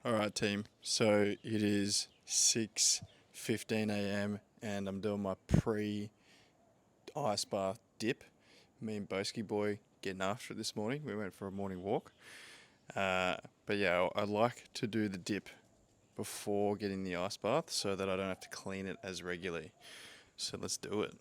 Alright team, so it is 6:15 a.m. and I'm doing my pre-ice bath dip. Me and Boski boy getting after it this morning. We went for a morning walk. But yeah, I like to do the dip before getting the ice bath so that I don't have to clean it as regularly. So let's do it.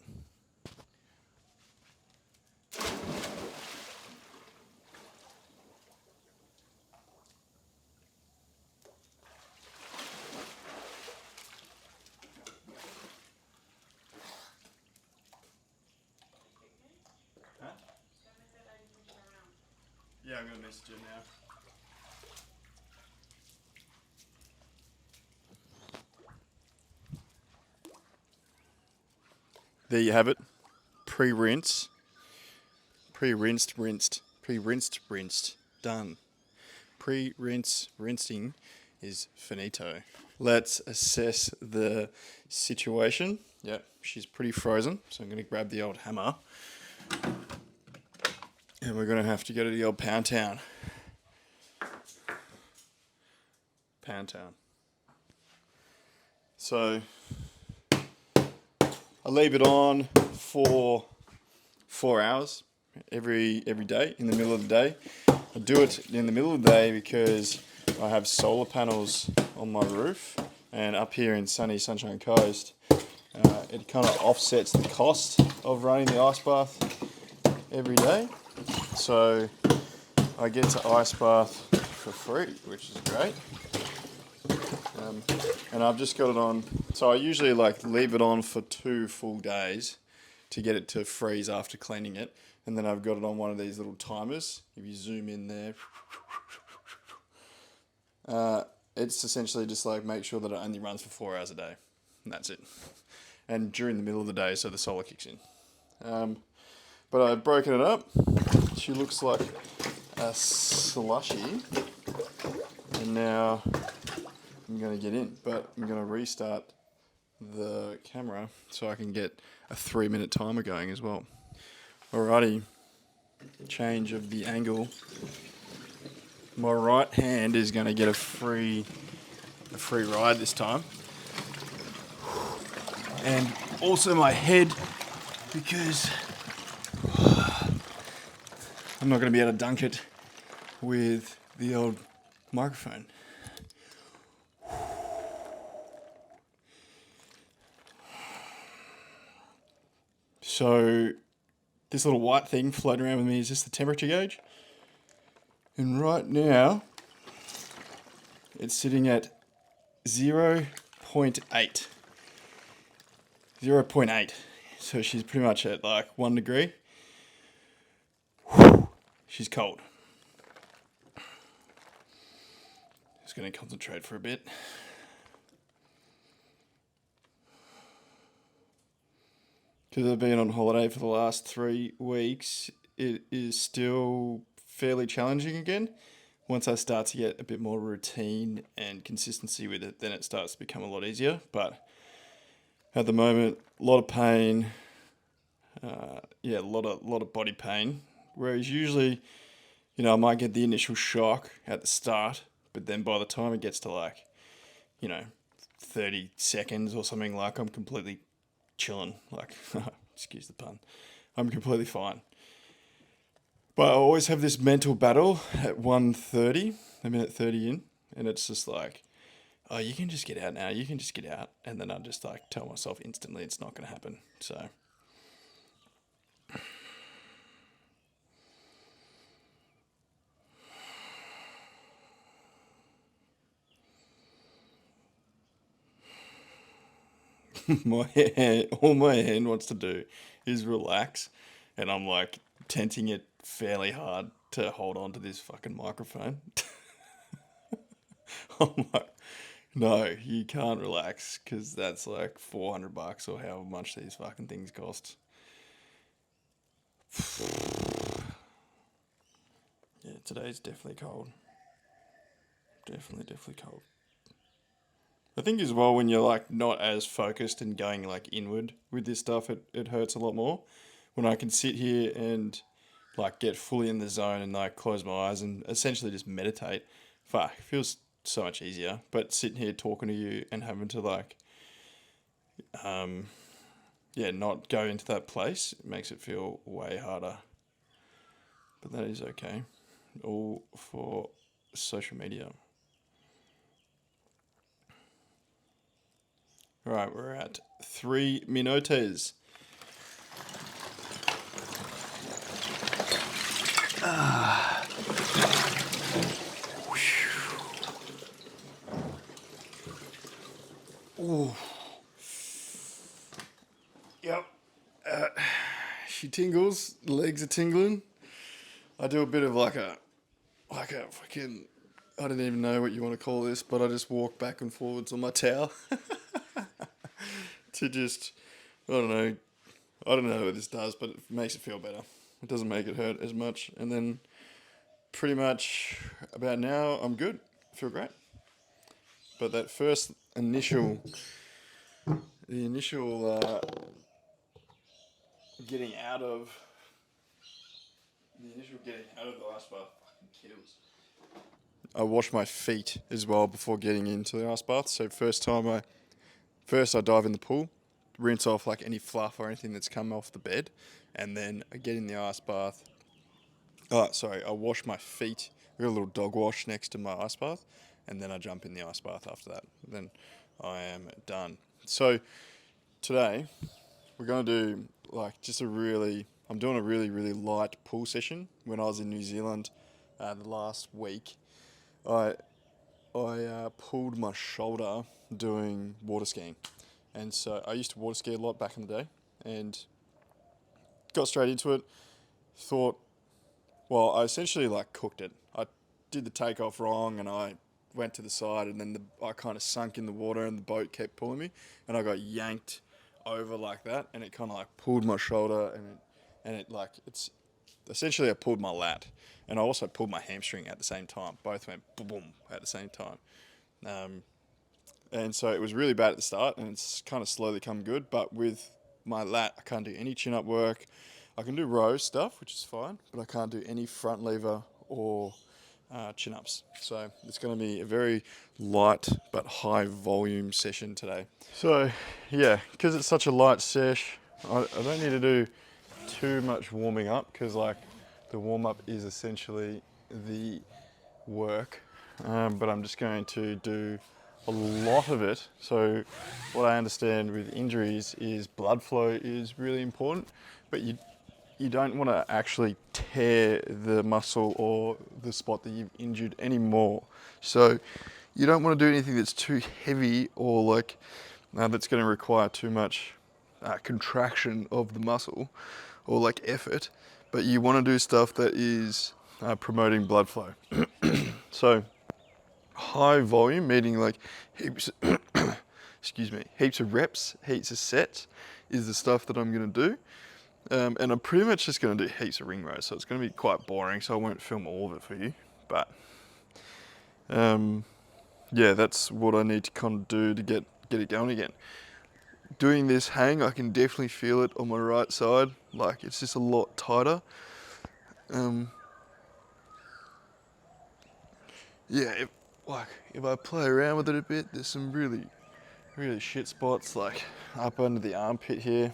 Yeah, I'm going to message it now. There you have it. Pre-rinse. Pre-rinsed, rinsed. Pre-rinsed, rinsed. Done. Pre-rinse, rinsing is finito. Let's assess the situation. Yep, she's pretty frozen, so I'm going to grab the old hammer. And we're going to have to go to the old Pound Town. Pound Town. So, I leave it on for 4 hours every day in the middle of the day. I do it in the middle of the day because I have solar panels on my roof, and up here in sunny Sunshine Coast, it kind of offsets the cost of running the ice bath every day. So I get to ice bath for free, which is great. And I've just got it on. So I usually leave it on for 2 full days to get it to freeze after cleaning it. And then I've got it on one of these little timers. If you zoom in there, it's essentially just make sure that it only runs for 4 hours a day. And that's it. And during the middle of the day, so the solar kicks in. But I've broken it up. She looks like a slushy. And now I'm going to get in. But I'm going to restart the camera so I can get a 3-minute timer going as well. Alrighty. Change of the angle. My right hand is going to get a free ride this time. And also my head, because I'm not going to be able to dunk it with the old microphone. So this little white thing floating around with me is just the temperature gauge. And right now, it's sitting at 0.8. 0.8. So she's pretty much at 1 degree. She's cold. Just going to concentrate for a bit. Because I've been on holiday for the last 3 weeks, it is still fairly challenging again. Once I start to get a bit more routine and consistency with it, then it starts to become a lot easier. But at the moment, a lot of pain. A lot of body pain. Whereas usually, I might get the initial shock at the start, but then by the time it gets to 30 seconds or something, I'm completely chilling. Excuse the pun. I'm completely fine. But I always have this mental battle at 1:30, a minute 30 in, and it's just oh, you can just get out now. You can just get out, and then I just tell myself instantly it's not going to happen. So. All my hand wants to do is relax, and I'm tenting it fairly hard to hold on to this fucking microphone. I'm no, you can't relax because that's $400 or however much these fucking things cost. Yeah, today's definitely cold. Definitely cold. I think as well when you're not as focused and going inward with this stuff, it hurts a lot more. When I can sit here and get fully in the zone and close my eyes and essentially just meditate, fuck, it feels so much easier. But sitting here talking to you and having to like, not go into that place, it makes it feel way harder. But that is okay. All for social media. All right, we're at 3 minutes. Ooh. Yep. She tingles. Legs are tingling. I do a bit of like a fucking, I don't even know what you want to call this, but I just walk back and forwards on my towel to just, I don't know what this does, but it makes it feel better. It doesn't make it hurt as much. And then pretty much about now, I'm good. I feel great. But that first initial getting out of the ice bath fucking kills. I wash my feet as well before getting into the ice bath. So first I dive in the pool, rinse off like any fluff or anything that's come off the bed, and then I get in the ice bath. I wash my feet. I got a little dog wash next to my ice bath, and then I jump in the ice bath after that. Then I am done. So today we're going to do I'm doing a really, really light pool session. When I was in New Zealand the last week, I pulled my shoulder doing water skiing. And so I used to water ski a lot back in the day and got straight into it. I essentially like cooked it. I did the takeoff wrong and I went to the side and then I kind of sunk in the water and the boat kept pulling me and I got yanked over like that and it kind of like pulled my shoulder and it's essentially I pulled my lat and I also pulled my hamstring at the same time. Both went boom, boom at the same time. And so it was really bad at the start and it's kind of slowly come good. But with my lat, I can't do any chin-up work. I can do row stuff, which is fine, but I can't do any front lever or chin-ups. So it's going to be a very light but high volume session today. So yeah, because it's such a light sesh, I don't need to do too much warming up because like the warm-up is essentially the work. But I'm just going to do a lot of it. So what I understand with injuries is blood flow is really important, but you don't want to actually tear the muscle or the spot that you've injured anymore. So you don't want to do anything that's too heavy or like that's going to require too much contraction of the muscle or like effort, but you want to do stuff that is promoting blood flow. So high volume, meaning like heaps, heaps of reps, heaps of sets is the stuff that I'm going to do. And I'm pretty much just going to do heaps of ring rows, so it's going to be quite boring, so I won't film all of it for you. But that's what I need to kind of do to get it going again. Doing this hang, I can definitely feel it on my right side, like it's just a lot tighter. If I play around with it a bit, there's some really, really shit spots like up under the armpit here,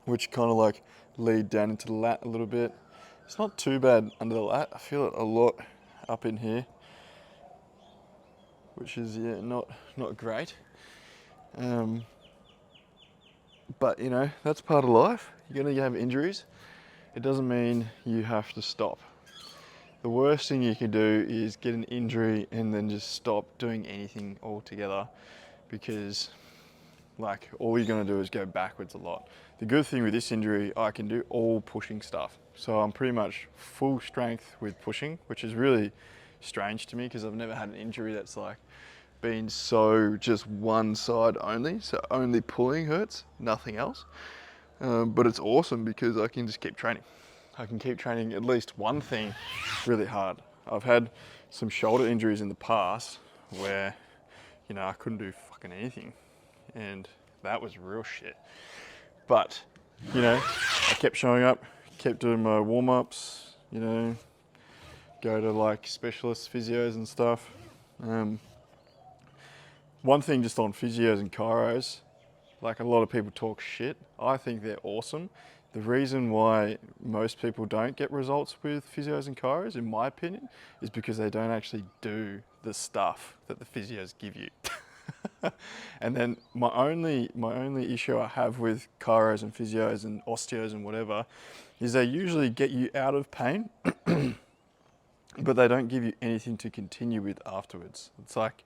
which kind of like lead down into the lat a little bit. It's not too bad under the lat. I feel it a lot up in here, which is not great. But you know, that's part of life. You're gonna have injuries. It doesn't mean you have to stop. The worst thing you can do is get an injury and then just stop doing anything altogether, because like all you're going to do is go backwards a lot. The good thing with this injury, I can do all pushing stuff. So I'm pretty much full strength with pushing, which is really strange to me because I've never had an injury that's like been so just one side only. So only pulling hurts, nothing else. But it's awesome because I can just keep training. I can keep training at least one thing really hard. I've had some shoulder injuries in the past where, you know, I couldn't do fucking anything. And that was real shit. But, you know, I kept showing up, kept doing my warm-ups, you know, go to like specialist physios and stuff. One thing just on physios and chiros, like a lot of people talk shit. I think they're awesome. The reason why most people don't get results with physios and chiros, in my opinion, is because they don't actually do the stuff that the physios give you. And then my only issue I have with chiros and physios and osteos and whatever is they usually get you out of pain, but they don't give you anything to continue with afterwards. It's like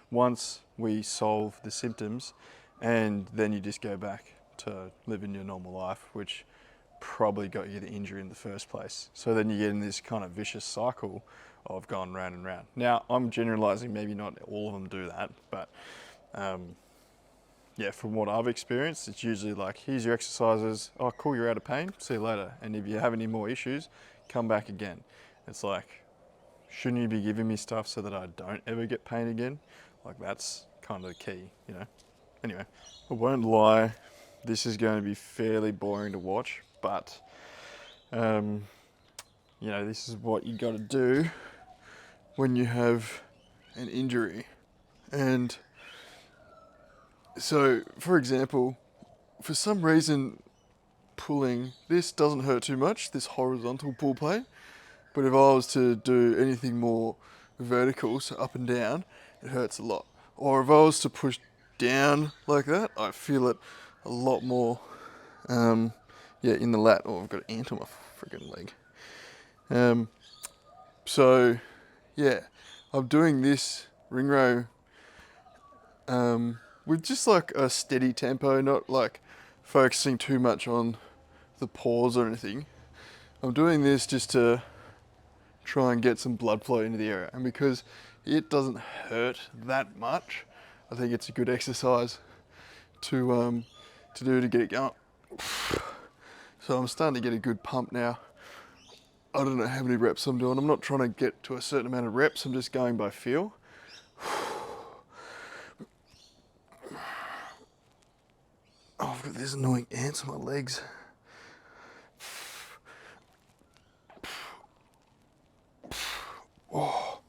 once we solve the symptoms, and then you just go back to living your normal life, which probably got you the injury in the first place. So then you get in this kind of vicious cycle of going round and round. Now, I'm generalizing, maybe not all of them do that, but yeah, from what I've experienced, it's usually like, here's your exercises, oh cool, you're out of pain, see you later. And if you have any more issues, come back again. It's like, shouldn't you be giving me stuff so that I don't ever get pain again? Like that's kind of the key, you know? Anyway, I won't lie, this is going to be fairly boring to watch, but you know, this is what you got to do when you have an injury. And so, for example, for some reason, pulling this doesn't hurt too much, this horizontal pull plate. But if I was to do anything more vertical, so up and down, it hurts a lot. Or if I was to push down like that, I feel it a lot more, yeah, in the lat. Oh, I've got an ant on my freaking leg. So, yeah, I'm doing this ring row with just like a steady tempo, not like focusing too much on the pause or anything. I'm doing this just to try and get some blood flow into the area, and because it doesn't hurt that much, I think it's a good exercise to do to get it going. So I'm starting to get a good pump now. I don't know how many reps I'm doing. I'm not trying to get to a certain amount of reps. I'm just going by feel. Oh, I've got these annoying ants on my legs. Oh,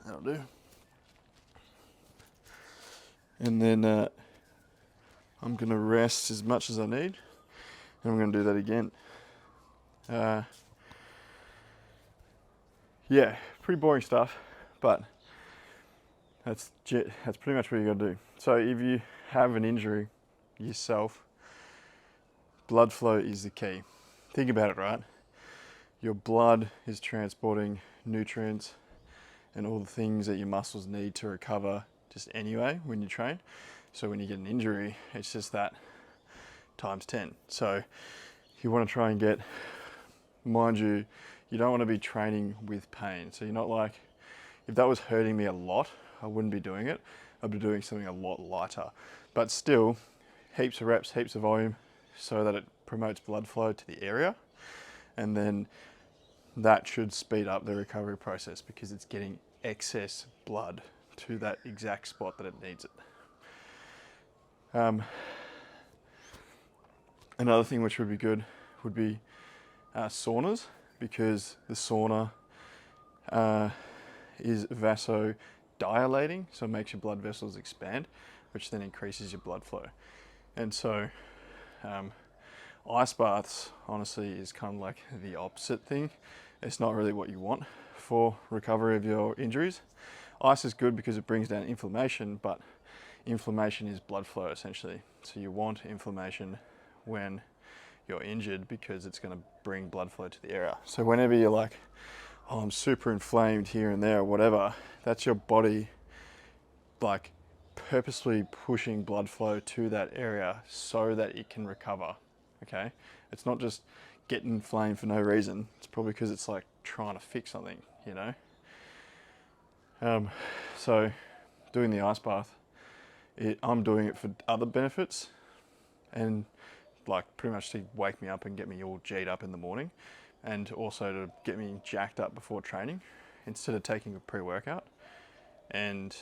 that'll do. And then I'm gonna rest as much as I need, and I'm gonna do that again. Yeah, pretty boring stuff, but that's pretty much what you gotta do. So if you have an injury yourself, blood flow is the key. Think about it, right? Your blood is transporting nutrients and all the things that your muscles need to recover just anyway when you train. So when you get an injury, it's just that times 10. So you want to try and get, mind you, you don't want to be training with pain. So you're not like, if that was hurting me a lot, I wouldn't be doing it. I'd be doing something a lot lighter. But still, heaps of reps, heaps of volume, so that it promotes blood flow to the area. And then that should speed up the recovery process because it's getting excess blood to that exact spot that it needs it. Another thing which would be good would be saunas, because the sauna is vasodilating, so it makes your blood vessels expand, which then increases your blood flow. And so ice baths, honestly, is kind of like the opposite thing. It's not really what you want for recovery of your injuries. Ice is good because it brings down inflammation, but inflammation is blood flow essentially. So you want inflammation when you're injured because it's going to bring blood flow to the area. So whenever you're like, oh, I'm super inflamed here and there or whatever, that's your body like purposely pushing blood flow to that area so that it can recover. Okay, it's not just getting inflamed for no reason. It's probably because it's like trying to fix something, you know. So doing the ice bath, I'm doing it for other benefits, and like pretty much to wake me up and get me all G'd up in the morning, and also to get me jacked up before training instead of taking a pre-workout. And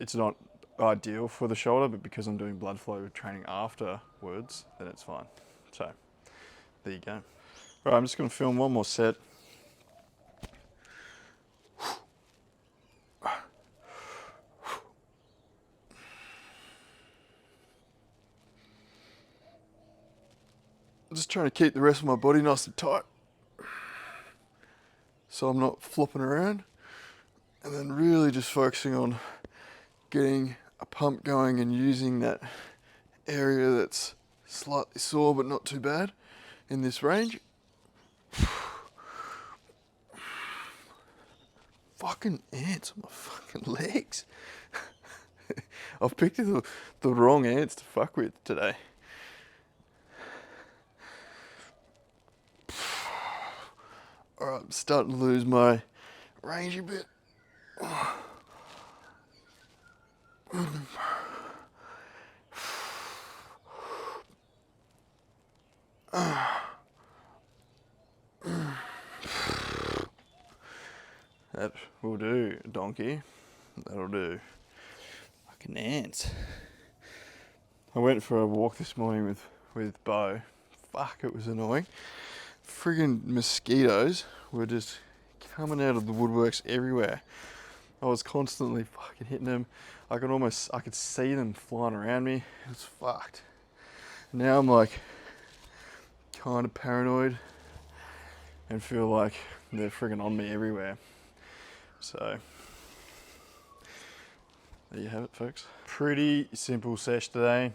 it's not ideal for the shoulder, but because I'm doing blood flow training afterwards, then it's fine. So there you go. Right, I'm just going to film one more set. I'm just trying to keep the rest of my body nice and tight so I'm not flopping around, and then really just focusing on getting a pump going and using that area that's slightly sore but not too bad in this range. Fucking ants on my fucking legs. I've picked the wrong ants to fuck with today. Alright, I'm starting to lose my range a bit. That will do, donkey. That'll do. Fucking ants. I went for a walk this morning with Bo. Fuck, it was annoying. Friggin' mosquitoes were just coming out of the woodworks everywhere. I was constantly fucking hitting them. I could see them flying around me. It was fucked. Now I'm like kind of paranoid and feel like they're friggin' on me everywhere. So there you have it, folks. Pretty simple sesh today.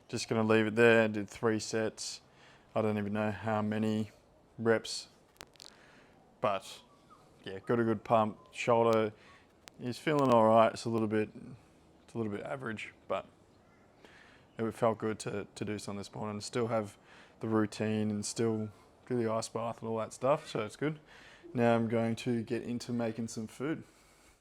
Just gonna leave it there. Did 3 sets. I don't even know how many reps, but yeah, got a good pump. Shoulder is feeling all right. It's a little bit average, but it felt good to do something this morning. Still have the routine and still do the ice bath and all that stuff, so it's good. Now I'm going to get into making some food.